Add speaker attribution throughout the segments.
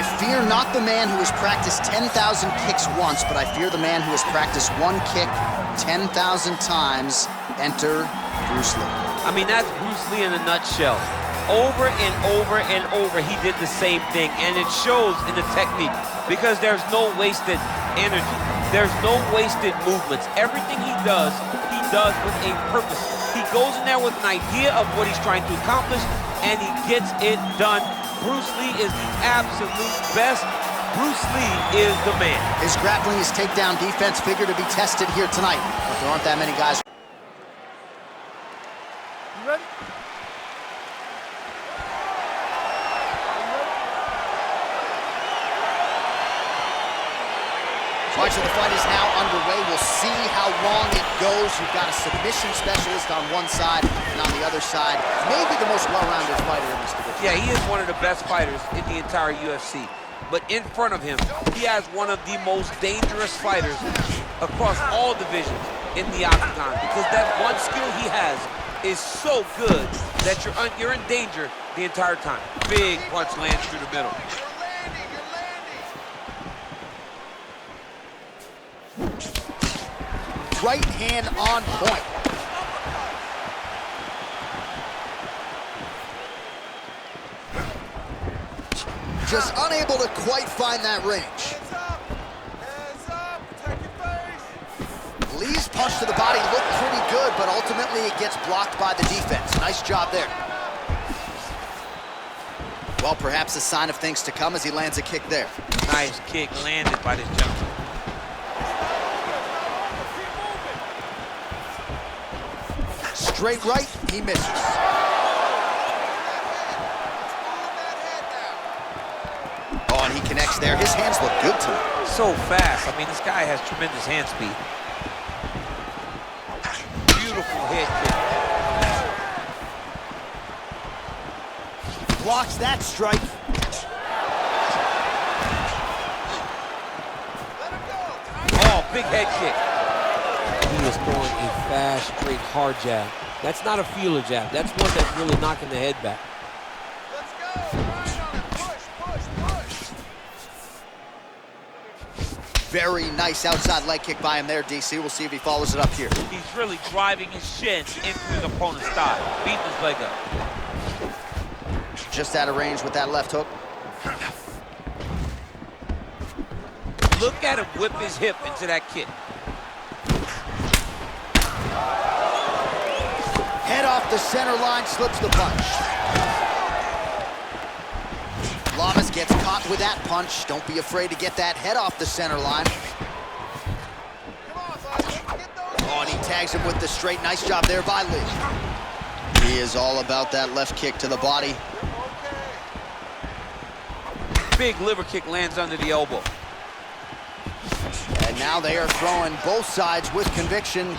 Speaker 1: I fear not the man who has practiced 10,000 kicks once, but I fear the man who has practiced one kick 10,000 times. Enter Bruce Lee.
Speaker 2: I mean, that's Bruce Lee in a nutshell. Over and over and over, he did the same thing, and it shows in the technique because there's no wasted energy. There's no wasted movements. Everything he does with a purpose. He goes in there with an idea of what he's trying to accomplish, and he gets it done. Bruce Lee is the absolute best. Bruce Lee is the man.
Speaker 1: His grappling, his takedown defense figure to be tested here tonight, but there aren't that many guys.
Speaker 3: You ready?
Speaker 1: Right, so the fight is now underway. We'll see how long it goes. You've got a submission specialist on one side, and on the other side, maybe the most well-rounded fighter in this division.
Speaker 2: Yeah, he is one of the best fighters in the entire UFC. But in front of him, he has one of the most dangerous fighters across all divisions in the octagon, because that one skill he has is so good that you're in danger the entire time. Big punch lands through the middle.
Speaker 1: Right hand on point. Just unable to quite find that range.
Speaker 3: Hands up, protect your face.
Speaker 1: Lee's punch to the body looked pretty good, but ultimately it gets blocked by the defense. Nice job there. Well, perhaps a sign of things to come as he lands a kick there.
Speaker 2: Nice kick landed by this gentleman.
Speaker 1: Straight right, he misses. Oh, and he connects there. His hands look good to him.
Speaker 2: So fast. I mean, this guy has tremendous hand speed. Beautiful head kick.
Speaker 1: Blocks that strike.
Speaker 2: Oh, big head kick. He is throwing a fast, straight, hard jab. That's not a feeler jab. That's one that's really knocking the head back.
Speaker 3: Let's go. Right on it. Push, push, push.
Speaker 1: Very nice outside leg kick by him there, DC. We'll see if he follows it up here.
Speaker 2: He's really driving his shin into his opponent's thigh, beating his leg up.
Speaker 1: Just out of range with that left hook.
Speaker 2: Look at him whip his hip into that kick.
Speaker 1: Head off the center line, slips the punch. Lamas gets caught with that punch. Don't be afraid to get that head off the center line. Oh, and he tags him with the straight. Nice job there by Lee. He is all about that left kick to the body.
Speaker 2: Big liver kick lands under the elbow.
Speaker 1: And now they are throwing both sides with conviction.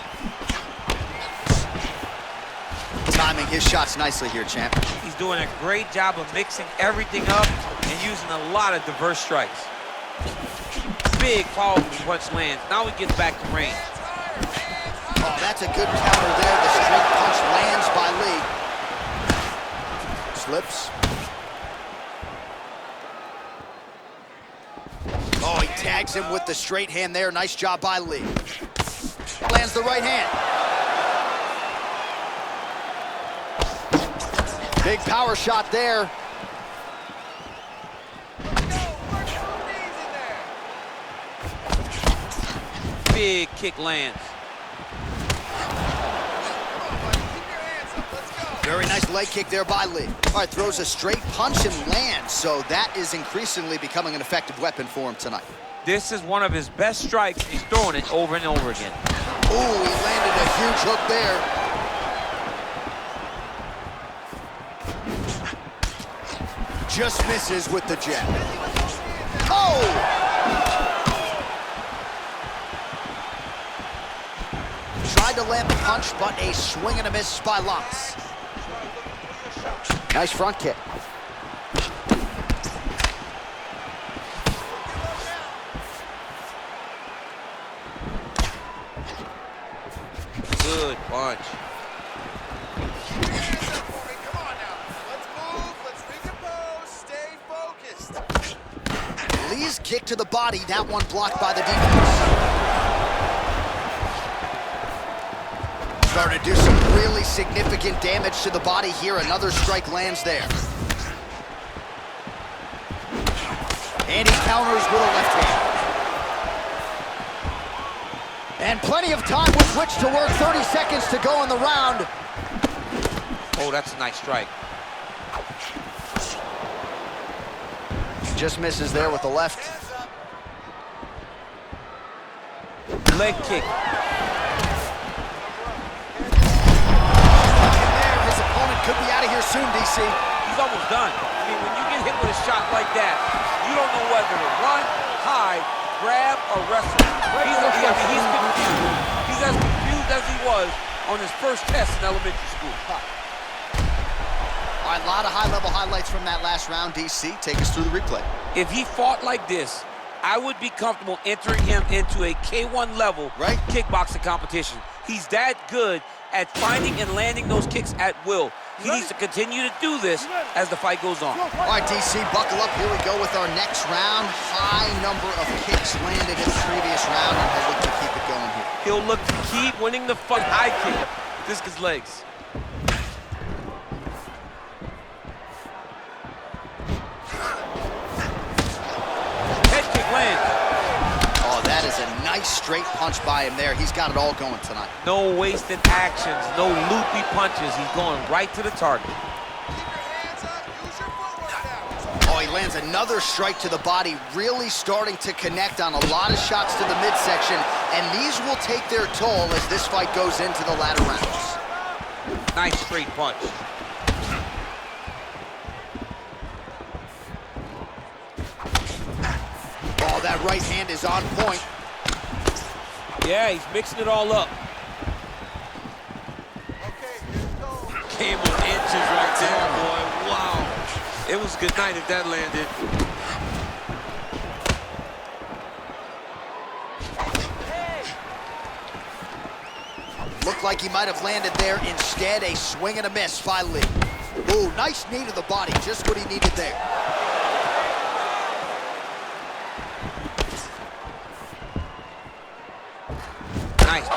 Speaker 1: Timing his shots nicely here, champ.
Speaker 2: He's doing a great job of mixing everything up and using a lot of diverse strikes. Big powerful punch lands. Now he gets back to range.
Speaker 1: Oh, that's a good counter there. The straight punch lands by Lee. Slips. Oh, he tags him with the straight hand there. Nice job by Lee. Lands the right hand. Big power shot there.
Speaker 2: Big kick lands.
Speaker 1: Very nice leg kick there by Lee. All right, throws a straight punch and lands. So that is increasingly becoming an effective weapon for him tonight.
Speaker 2: This is one of his best strikes. He's throwing it over and over again.
Speaker 1: Ooh, he landed a huge hook there. Just misses with the jab. Oh! Tried to land the punch, but a swing and a miss by Lamas. Nice front kick.
Speaker 2: Good punch.
Speaker 1: Lee's kick to the body, that one blocked by the defense. Starting to do some really significant damage to the body here. Another strike lands there. And he counters with a left hand. And plenty of time with which to work. 30 seconds to go in the round.
Speaker 2: Oh, that's a nice strike.
Speaker 1: Just misses there with the left.
Speaker 2: Leg kick.
Speaker 1: His opponent could be out of here soon, DC.
Speaker 2: He's almost done. I mean, when you get hit with a shot like that, you don't know whether to run, hide, grab, or wrestle. He's confused. He's as confused as he was on his first test in elementary school.
Speaker 1: All right, a lot of high-level highlights from that last round, DC. Take us through the replay.
Speaker 2: If he fought like this, I would be comfortable entering him into a K1 level kickboxing competition. He's that good at finding and landing those kicks at will. He needs to continue to do this as the fight goes on.
Speaker 1: All right, DC, buckle up. Here we go with our next round. High number of kicks landed in the previous round, and he'll look to keep it going here.
Speaker 2: He'll look to keep winning the fight. High kick. This guy's legs. Head kick lands.
Speaker 1: Oh, that is a nice straight punch by him there. He's got it all going tonight.
Speaker 2: No wasted actions, no loopy punches. He's going right to the target.
Speaker 3: Keep your hands up. Use your footwork now.
Speaker 1: Oh, he lands another strike to the body, really starting to connect on a lot of shots to the midsection, and these will take their toll as this fight goes into the latter rounds.
Speaker 2: Nice straight punch.
Speaker 1: Oh, that right hand is on point.
Speaker 2: Yeah, he's mixing it all up.
Speaker 3: Okay, here we go.
Speaker 2: Came with inches right there, boy. Wow. It was good night if that landed.
Speaker 1: Looked like he might have landed there. Instead, a swing and a miss by Lee. Ooh, nice knee to the body. Just what he needed there.
Speaker 2: Nice.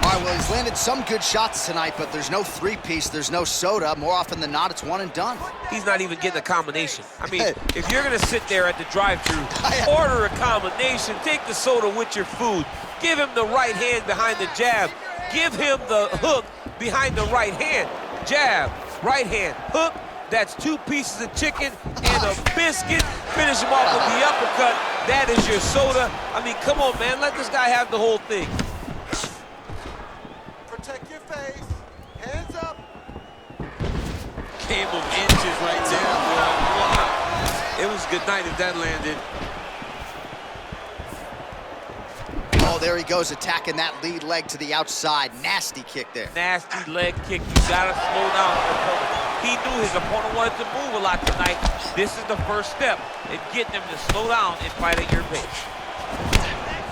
Speaker 1: All right, well, he's landed some good shots tonight, but there's no three-piece, there's no soda. More often than not, it's one and done.
Speaker 2: He's not even getting a combination. I mean, if you're going to sit there at the drive-thru, order a combination, take the soda with your food, give him the right hand behind the jab, give him the hook behind the right hand. Jab, right hand, hook. That's 2 pieces of chicken and a biscuit. Finish him off with the uppercut. That is your soda. I mean, come on, man. Let this guy have the whole thing.
Speaker 3: Protect your face. Hands up.
Speaker 2: Came of inches right there, boy. Wow. It was good night if that landed.
Speaker 1: Oh, there he goes, attacking that lead leg to the outside. Nasty kick there.
Speaker 2: Nasty leg kick. You gotta slow down your opponent. He knew his opponent wanted to move a lot tonight. This is the first step in getting him to slow down and fight at your pace.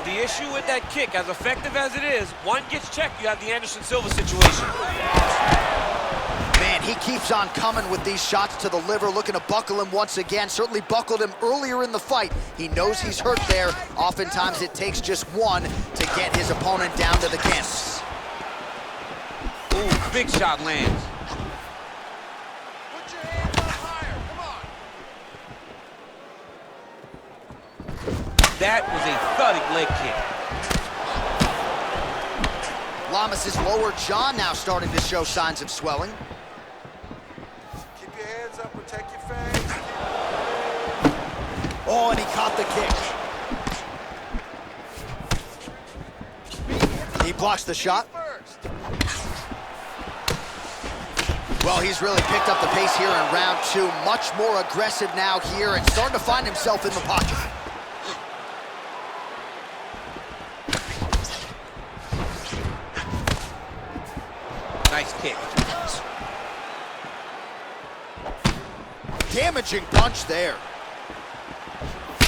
Speaker 2: The issue with that kick, as effective as it is, one gets checked, you have the Anderson Silva situation.
Speaker 1: Man, he keeps on coming with these shots to the liver, looking to buckle him once again. Certainly buckled him earlier in the fight. He knows he's hurt there. Oftentimes it takes just one to get his opponent down to the canvas.
Speaker 2: Ooh, big shot lands.
Speaker 3: Put your hands up higher. Come on.
Speaker 2: That was a thudding leg kick.
Speaker 1: Lamas' lower jaw now starting to show signs of swelling.
Speaker 3: Keep your hands up. Protect your face.
Speaker 1: Oh, and he caught the kick. He blocks the shot.
Speaker 3: First.
Speaker 1: Well, he's really picked up the pace here in round 2. Much more aggressive now here and starting to find himself in the pocket.
Speaker 2: Nice kick.
Speaker 1: Damaging punch there.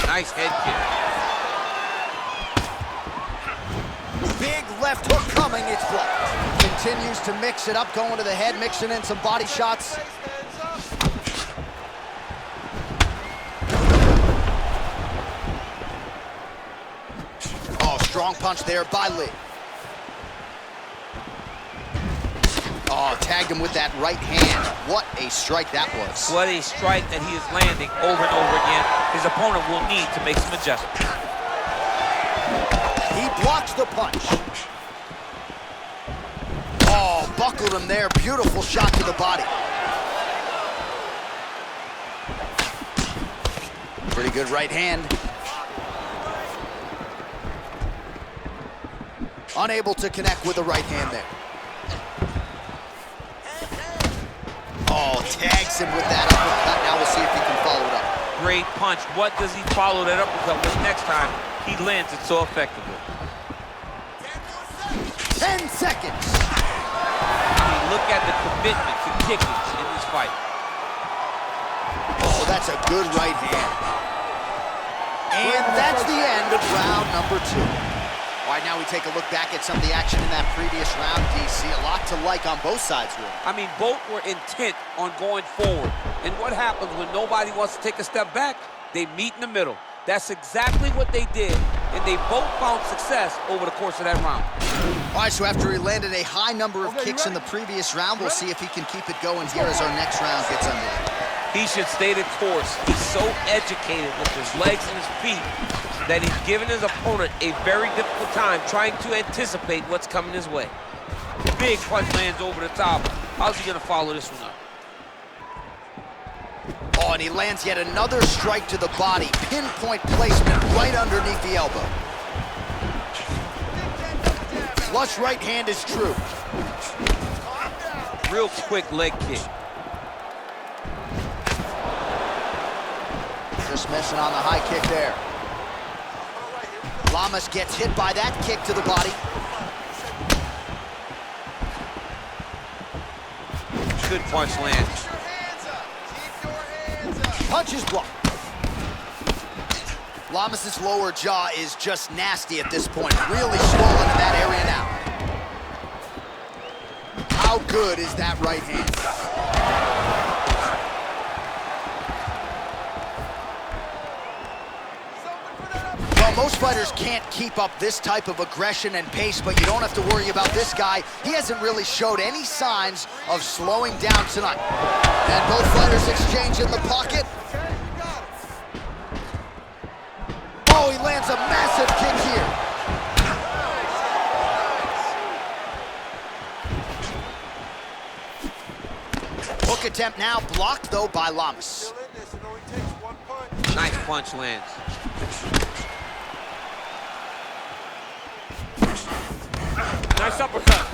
Speaker 2: Nice head kick.
Speaker 1: Big left hook coming, it's blocked. Continues to mix it up, going to the head, mixing in some body shots. Strong punch there by Lí. Oh, tagged him with that right hand. What a strike that was.
Speaker 2: What a strike that he is landing over and over again. His opponent will need to make some adjustments.
Speaker 1: He blocks the punch. Oh, buckled him there. Beautiful shot to the body. Pretty good right hand. Unable to connect with the right hand there. Oh, tags him with that uppercut. Now we'll see if he can follow it up.
Speaker 2: Great punch. What does he follow that uppercut with next time he lands it so effectively?
Speaker 1: 10 seconds.
Speaker 2: I mean, look at the commitment to kicking in this fight.
Speaker 1: Oh, that's a good right hand. And that's the end of round number 2. All right, now we take a look back at some of the action in that previous round, DC. A lot to like on both sides, really.
Speaker 2: I mean, both were intent on going forward. And what happens when nobody wants to take a step back? They meet in the middle. That's exactly what they did, and they both found success over the course of that round.
Speaker 1: All right, so after he landed a high number of kicks in the previous round, we'll see if he can keep it going here as our next round gets underway.
Speaker 2: He should stay the course. He's so educated with his legs and his feet that he's given his opponent a very difficult time trying to anticipate what's coming his way. Big punch lands over the top. How's he gonna follow this one up?
Speaker 1: Oh, and he lands yet another strike to the body. Pinpoint placement right underneath the elbow. Flush right hand is true.
Speaker 2: Real quick leg kick.
Speaker 1: Just missing on the high kick there. Lamas gets hit by that kick to the body.
Speaker 2: Good punch lands.
Speaker 1: Punch is blocked. Lamas' lower jaw is just nasty at this point. Really swollen in that area now. How good is that right hand? Well, most fighters can't keep up this type of aggression and pace, but you don't have to worry about this guy. He hasn't really showed any signs of slowing down tonight. And both fighters exchange in the pocket. Oh, he lands a massive kick here. Hook attempt now blocked, though, by Lamas.
Speaker 2: Nice punch lands. Nice uppercut.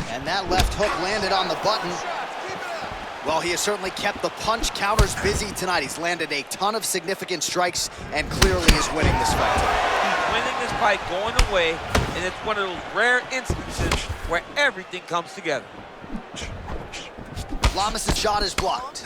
Speaker 1: And that left hook landed on the button. Well, he has certainly kept the punch counters busy tonight. He's landed a ton of significant strikes and clearly is winning this fight.
Speaker 2: He's winning this fight going away, and it's one of those rare instances where everything comes together.
Speaker 1: Lamas' shot is blocked.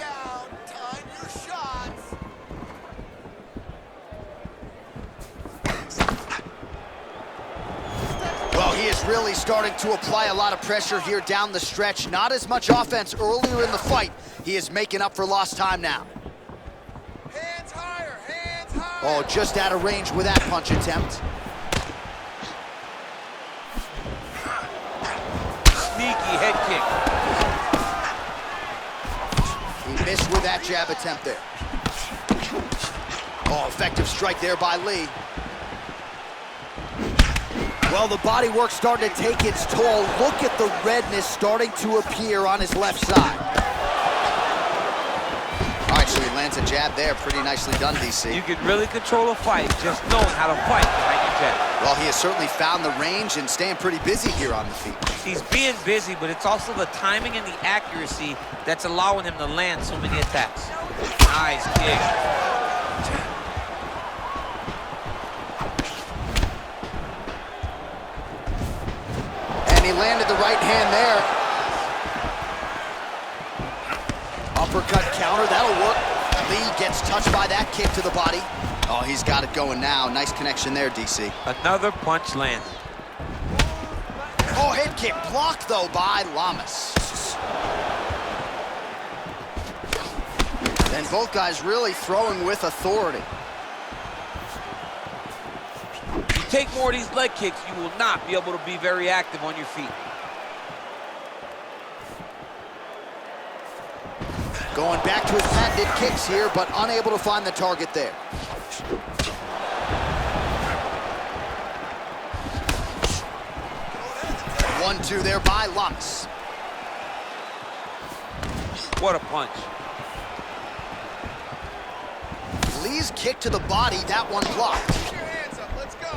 Speaker 1: Well, he is really starting to apply a lot of pressure here down the stretch. Not as much offense earlier in the fight. He is making up for lost time now.
Speaker 3: Hands higher, hands higher.
Speaker 1: Oh, just out of range with that punch attempt.
Speaker 2: Sneaky head kick.
Speaker 1: He missed with that jab attempt there. Oh, effective strike there by Lí. Well, the body work starting to take its toll. Look at the redness starting to appear on his left side. All right, so he lands a jab there. Pretty nicely done, DC.
Speaker 2: You can really control a fight just knowing how to fight behind your jab.
Speaker 1: Well, he has certainly found the range and staying pretty busy here on the feet.
Speaker 2: He's being busy, but it's also the timing and the accuracy that's allowing him to land so many attacks. Nice kick.
Speaker 1: And he landed the right hand there. Uppercut counter, that'll work. Lí gets touched by that kick to the body. Oh, he's got it going now. Nice connection there, DC.
Speaker 2: Another punch landed.
Speaker 1: Oh, head kick blocked, though, by Lamas. And both guys really throwing with authority.
Speaker 2: You take more of these leg kicks, you will not be able to be very active on your feet.
Speaker 1: Going back to his patented kicks here, but unable to find the target there. 1-2 there by Lamas.
Speaker 2: What a punch.
Speaker 1: Lee's kick to the body, that one blocked.
Speaker 3: Get your hands up, let's go.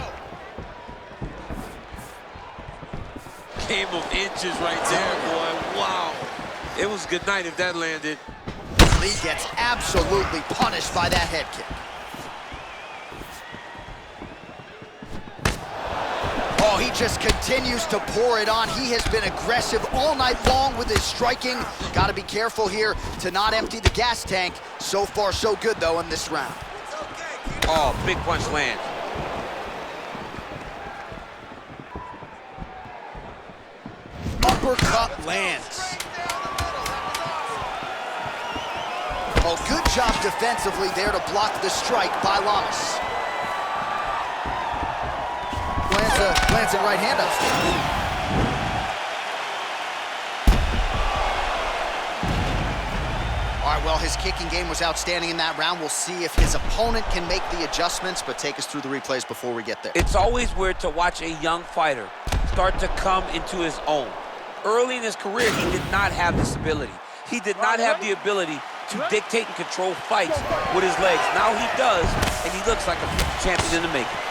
Speaker 2: Game of inches right there, boy. Wow. It was good night if that landed.
Speaker 1: Lee gets absolutely punished by that head kick. Oh, he just continues to pour it on. He has been aggressive all night long with his striking. Got to be careful here to not empty the gas tank. So far, so good, though, in this round.
Speaker 3: It's okay, keep
Speaker 2: Oh, big punch lands.
Speaker 1: Uppercut lands. Oh, good job defensively there to block the strike by Lamas. Glancing right hand up. All right, well, his kicking game was outstanding in that round. We'll see if his opponent can make the adjustments, but take us through the replays before we get there.
Speaker 2: It's always weird to watch a young fighter start to come into his own. Early in his career, he did not have this ability. He did not have the ability to dictate and control fights with his legs. Now he does, and he looks like a future champion in the making.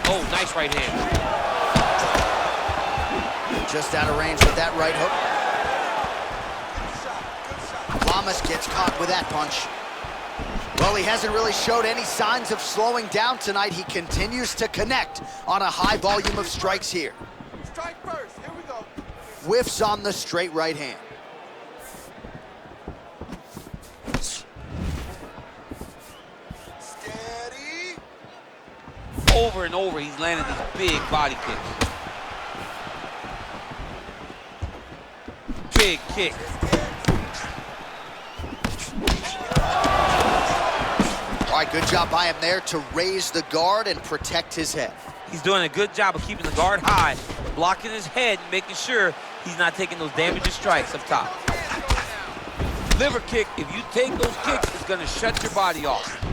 Speaker 2: Oh, nice right hand.
Speaker 1: Just out of range with that right hook. Lamas gets caught with that punch. Well, he hasn't really showed any signs of slowing down tonight. He continues to connect on a high volume of strikes here.
Speaker 3: strike first. Here we go.
Speaker 1: Whiffs on the straight right hand.
Speaker 3: Steady.
Speaker 2: Over and over, he's landing these big body kicks. Big kick.
Speaker 1: All right, good job by him there to raise the guard and protect his head.
Speaker 2: He's doing a good job of keeping the guard high, blocking his head, making sure he's not taking those damaging strikes up top. Liver kick, if you take those kicks, it's gonna shut your body off.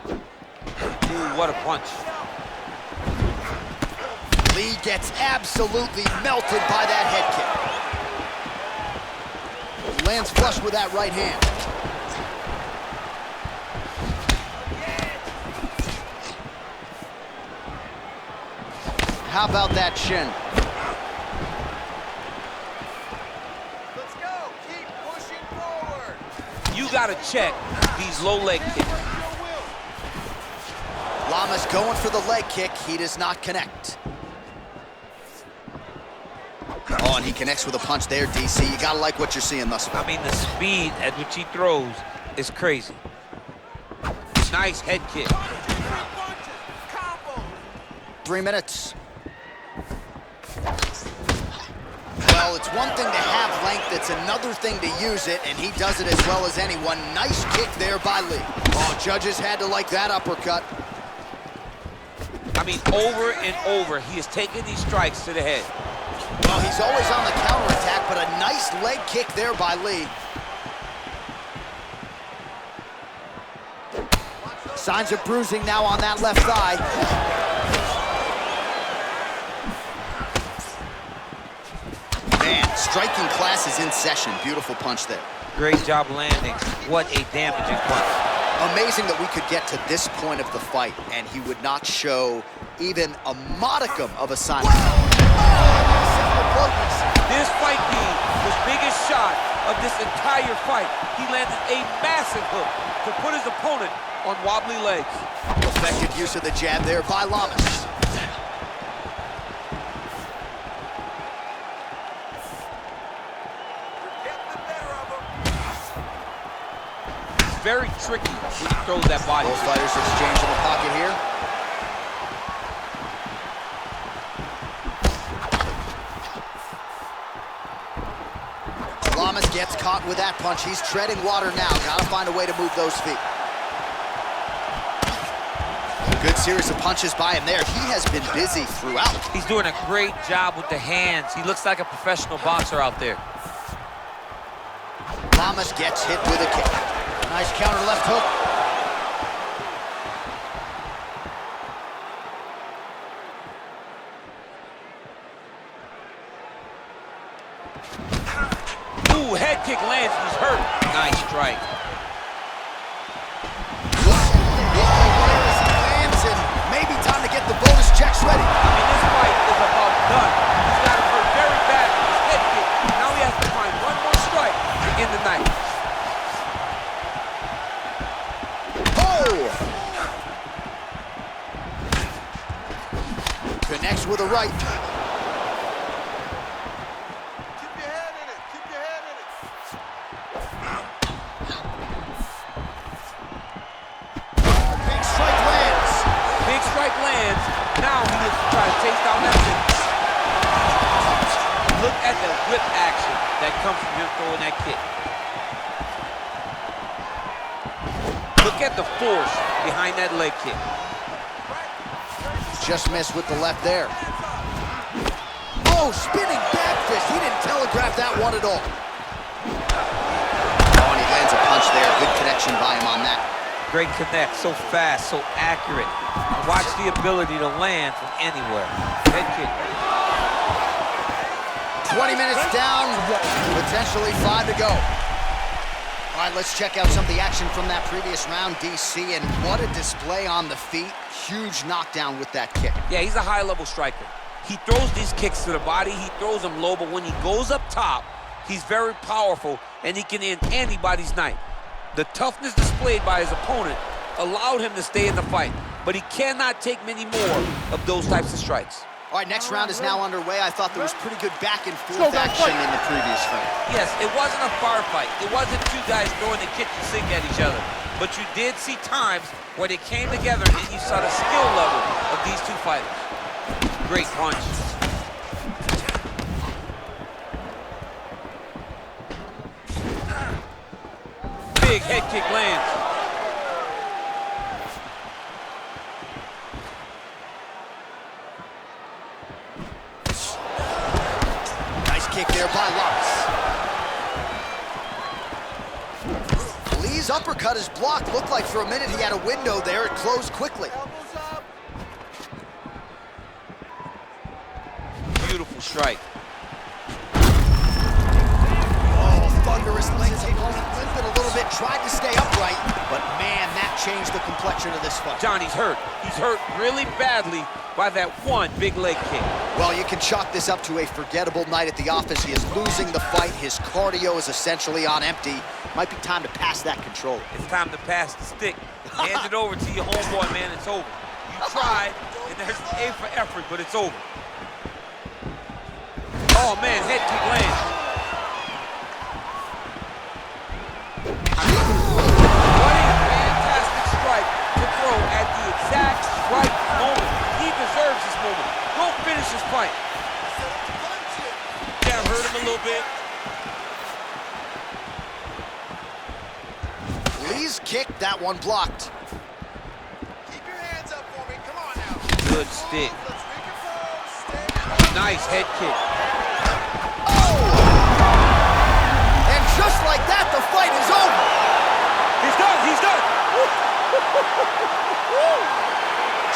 Speaker 2: Ooh, what a punch.
Speaker 1: Lee gets absolutely melted by that head kick. Lands flush with that right hand. How about that shin?
Speaker 3: Let's go. Keep pushing forward.
Speaker 2: You gotta check these low leg kicks.
Speaker 1: Lamas going for the leg kick. He does not connect. Oh, and he connects with a punch there, DC. You gotta like what you're seeing thus far.
Speaker 2: I mean, the speed at which he throws is crazy. Nice head kick.
Speaker 3: 3 punches. Combo.
Speaker 1: 3 minutes. Well, it's one thing to have length, it's another thing to use it, and he does it as well as anyone. Nice kick there by Lee. Oh, judges had to like that uppercut.
Speaker 2: I mean, over and over, he is taking these strikes to the head.
Speaker 1: Well, he's always on the counterattack, but a nice leg kick there by Lee. Signs of bruising now on that left thigh. Man, striking class is in session. Beautiful punch there.
Speaker 2: Great job landing. What a damaging punch.
Speaker 1: Amazing that we could get to this point of the fight, and he would not show even a modicum of a sign.
Speaker 2: This fight being his biggest shot of this entire fight. He landed a massive hook to put his opponent on wobbly legs.
Speaker 1: Effective use of the jab there by Lamas.
Speaker 2: Very tricky when he throws that body.
Speaker 1: Both fighters exchange in the pocket here. Gets caught with that punch. He's treading water now. Gotta find a way to move those feet. Good series of punches by him there. He has been busy throughout.
Speaker 2: He's doing a great job with the hands. He looks like a professional boxer out there.
Speaker 1: Lamas gets hit with a kick. Nice counter left hook.
Speaker 2: Ooh, head kick lands, he's hurt. Nice strike.
Speaker 1: Maybe time to get the bonus checks ready.
Speaker 2: I mean, this fight is about done. He's got him hurt very bad with his head kick. Now he has to find one more strike to end the night.
Speaker 1: Oh! Connects with a right.
Speaker 3: Keep your head in it. Keep your head in it.
Speaker 1: Big strike lands.
Speaker 2: Big strike lands. Now he needs to try to chase down that kick. Look at the whip action that comes from him throwing that kick. Look at the force behind that leg kick.
Speaker 1: Just missed with the left there. Oh, spinning back fist. He didn't telegraph that one at all. Oh, and he lands a punch there. Good connection by him on that.
Speaker 2: Great connect, so fast, so accurate. Watch the ability to land from anywhere. Head kick.
Speaker 1: 20 minutes down, potentially 5 to go. All right, let's check out some of the action from that previous round, DC, and what a display on the feet. Huge knockdown with that kick.
Speaker 2: Yeah, he's a high-level striker. He throws these kicks to the body, he throws them low, but when he goes up top, he's very powerful, and he can end anybody's night. The toughness displayed by his opponent allowed him to stay in the fight, but he cannot take many more of those types of strikes.
Speaker 1: All right, next round is now underway. I thought there was pretty good back and forth action in the previous fight.
Speaker 2: Yes, it wasn't a bar fight. It wasn't two guys throwing the kitchen sink at each other. But you did see times where they came together and you saw the skill level of these two fighters. Great punch. Big head kick lands.
Speaker 1: Kick there by Lamas. Lee's uppercut is blocked. Looked like for a minute he had a window there. It closed quickly.
Speaker 3: Elbows up.
Speaker 2: Beautiful strike.
Speaker 1: Oh, thunderous legs. Opponent limping a little bit. Tried to stay upright, but man, that changed the complexion of this fight.
Speaker 2: Johnny's hurt. He's hurt really badly by that one big leg kick.
Speaker 1: Well, you can chalk this up to a forgettable night at the office. He is losing the fight. His cardio is essentially on empty. Might be time to pass that control.
Speaker 2: It's time to pass the stick. Hand it over to your homeboy, man. It's over. You tried, and there's A for effort, but it's over. Oh, man, head kick lands. What a fantastic strike to throw at the exact right moment. He deserves this moment. Go finish this fight. Yeah, hurt him a little bit.
Speaker 1: Lee's kick, that one blocked.
Speaker 3: Keep your hands up for me. Come on now.
Speaker 2: Good stick.
Speaker 3: Let's recompose. Stay.
Speaker 2: Nice head kick.
Speaker 1: Oh! And just like that, the fight is over.
Speaker 2: He's done. He's done.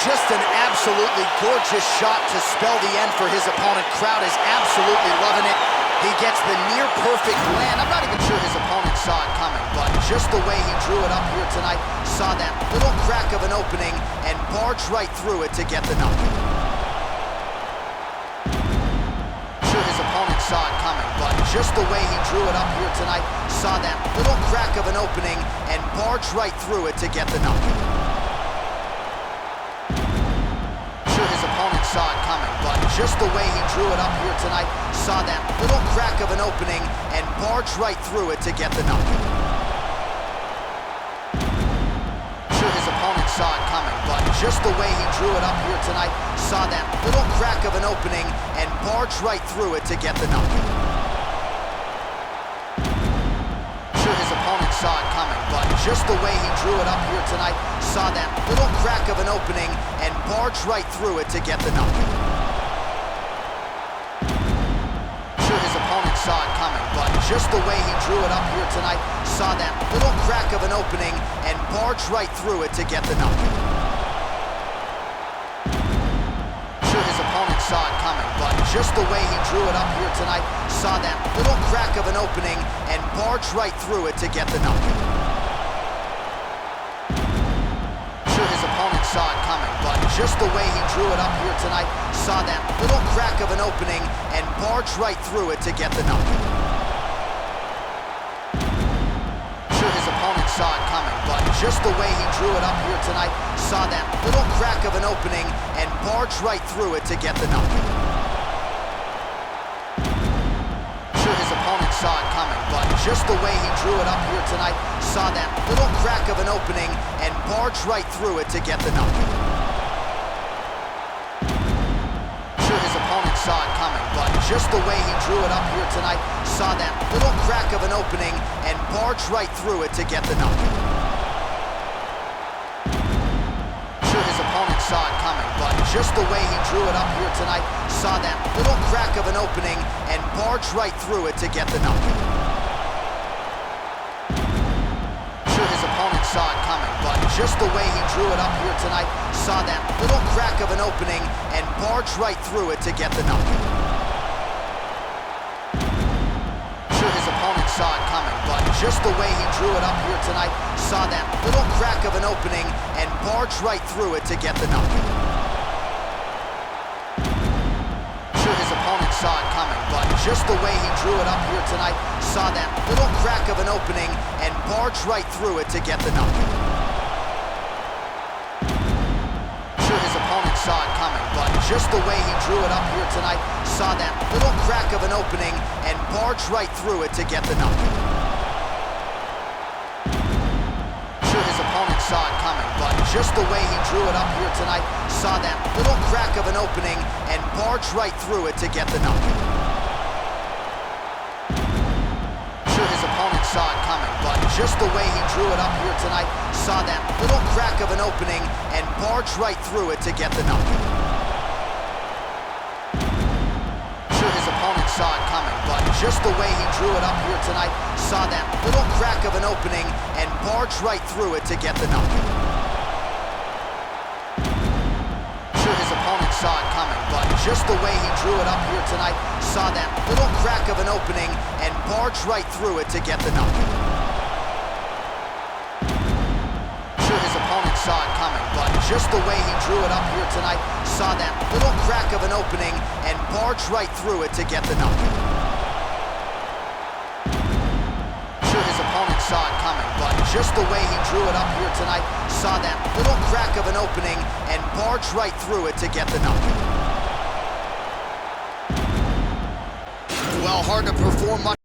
Speaker 1: Just an absolutely gorgeous shot to spell the end for his opponent. Crowd is absolutely loving it. He gets the near-perfect land. I'm not even sure his opponent saw it coming, but just the way he drew it up here tonight, saw that little crack of an opening and barged right through it to get the knockout. Sure his opponent saw it coming, but just the way he drew it up here tonight, saw that little crack of an opening and barged right through it to get the knockout. His opponent saw it coming, but just the way he drew it up here tonight, saw that little crack of an opening and barged right through it to get the knockout. Sure his opponent saw it coming, but just the way he drew it up here tonight, saw that little crack of an opening and barged right through it to get the knockout. saw it coming, but just the way he drew it up here tonight, saw that little crack of an opening and barged right through it to get the knock. Sure, his opponent saw it coming, but just the way he drew it up here tonight, saw that little crack of an opening and barged right through it to get the knock. Sure, his opponent saw it coming, but just the way he drew it up here tonight, saw that little crack of an opening and barged right through it to get the knock. Sure, his opponent saw it coming, but just the way he drew it up here tonight, saw that little crack of an opening and barged right through it to get the knock. Sure, his opponent saw it coming, but just the way he drew it up here tonight, saw that little crack of an opening and barged right through it to get the knock. Sure, his opponent saw it coming, but just the way he drew it up here tonight, saw that little crack of an opening and barged right through it to get the knock. Sure, his opponent saw it coming, but just the way he drew it up here tonight, saw that little crack of an opening and barged right through it to get the knock. Sure, his opponent saw it coming, but just the way he drew it up here tonight, saw that little crack of an opening and barged right through it to get the knock. Sure, his opponent saw it coming, but just the way he drew it up here tonight, saw that little crack of an opening and barged right through it to get the knock. Sure, his opponent saw it coming, but just the way he drew it up here tonight, saw that little crack of an opening and barged right through it to get the knock. Sure, his opponent saw it coming, but just the way he drew it up here tonight, saw that little crack of an opening and barged right through it to get the knock. Sure, his opponent saw it coming, but just the way he drew it up here tonight, saw that little crack of an opening and barged right through it to get the knock. Sure, his opponent saw it coming, but just the way he drew it up here tonight, saw that little crack of an opening and barged right through it to get the knock. Sure, his opponent saw it coming, but just the way he drew it up here tonight, saw that little crack of an opening and barged right through it to get the knock. Sure, his opponent saw it coming, but just the way he drew it up here tonight, saw that little crack of an opening and barged right through it to get the knock. Sure, his opponent saw it coming, but just the way he drew it up here tonight, saw that little crack of an opening and barged right through it to get the knock. Sure, his opponent saw it coming, but just the way he drew it up here tonight, saw that little crack of an opening and barged right through it to get the knock. Sure, his opponent saw it coming, but just the way he drew it up here tonight, saw that little crack of an opening and barged right through it to get the knock. Well, hard to perform much.